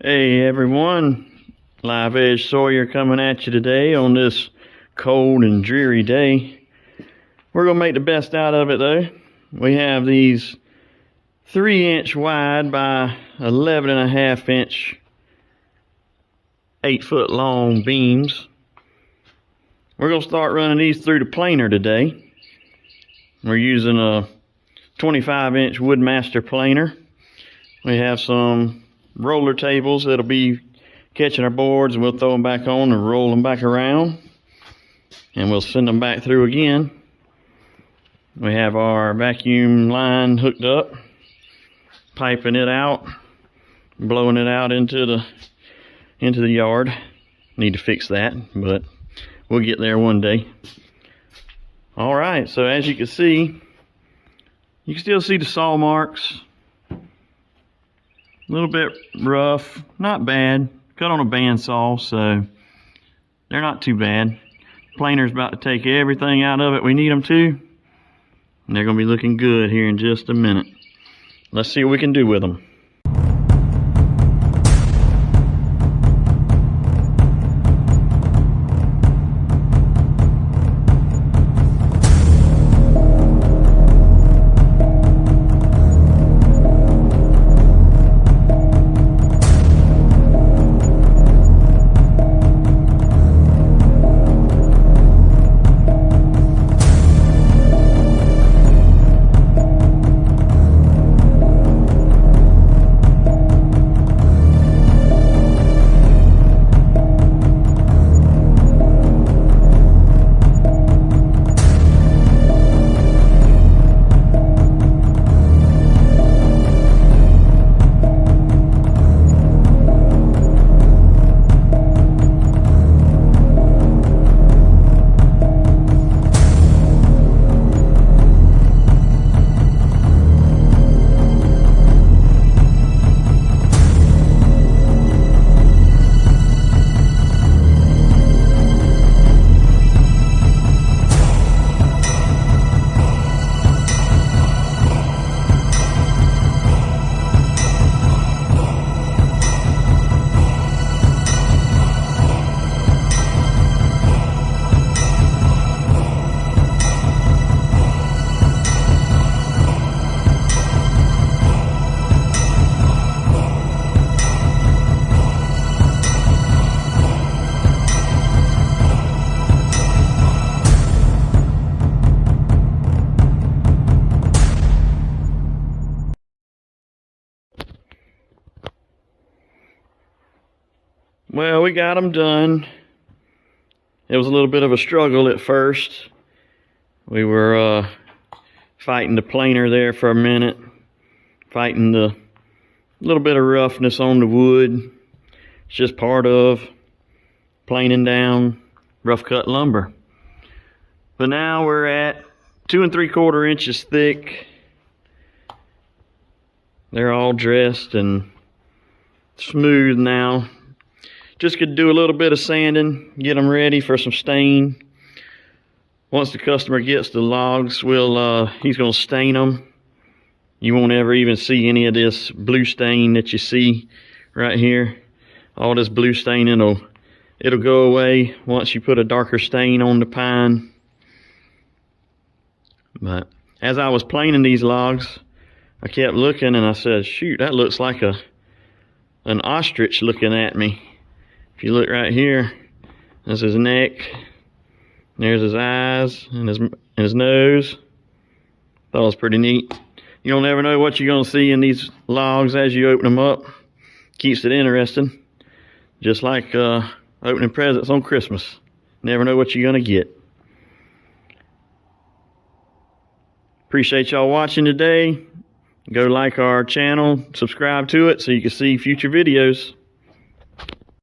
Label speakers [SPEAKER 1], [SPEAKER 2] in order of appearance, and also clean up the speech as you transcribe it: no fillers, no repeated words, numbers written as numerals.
[SPEAKER 1] Hey everyone, Live Edge Sawyer coming at you today on this cold and dreary day. We're going to make the best out of it though. We have these 3-inch wide by 11.5-inch 8-foot long beams. We're going to start running these through the planer today. We're using a 25-inch Woodmaster planer. We have some roller tables that'll be catching our boards, and we'll throw them back on and roll them back around, and we'll send them back through again. We have our vacuum line hooked up, piping it out, blowing it out into the yard. Need to fix that, but we'll get there one day. All right, so as you can see, you can still see the saw marks. A little bit rough, not bad. Cut on a bandsaw, so they're not too bad. Planer's about to take everything out of it we need them to, and they're going to be looking good here in just a minute. Let's see what we can do with them. Well, we got them done. It was a little bit of a struggle at first. We were fighting the planer there for a minute, fighting the little bit of roughness on the wood. It's just part of planing down rough cut lumber. But now we're at 2 3/4 inches thick. They're all dressed and smooth now. Just could do a little bit of sanding, get them ready for some stain. Once the customer gets the logs, he's going to stain them. You won't ever even see any of this blue stain that you see right here. All this blue stain, it'll go away once you put a darker stain on the pine. But as I was planing these logs, I kept looking and I said, shoot, that looks like an ostrich looking at me. If you look right here, that's his neck, there's his eyes and his nose. That was pretty neat. You don't never know what you're going to see in these logs as you open them up. Keeps it interesting. Just like opening presents on Christmas. Never know what you're going to get. Appreciate y'all watching today. Go like our channel, subscribe to it so you can see future videos.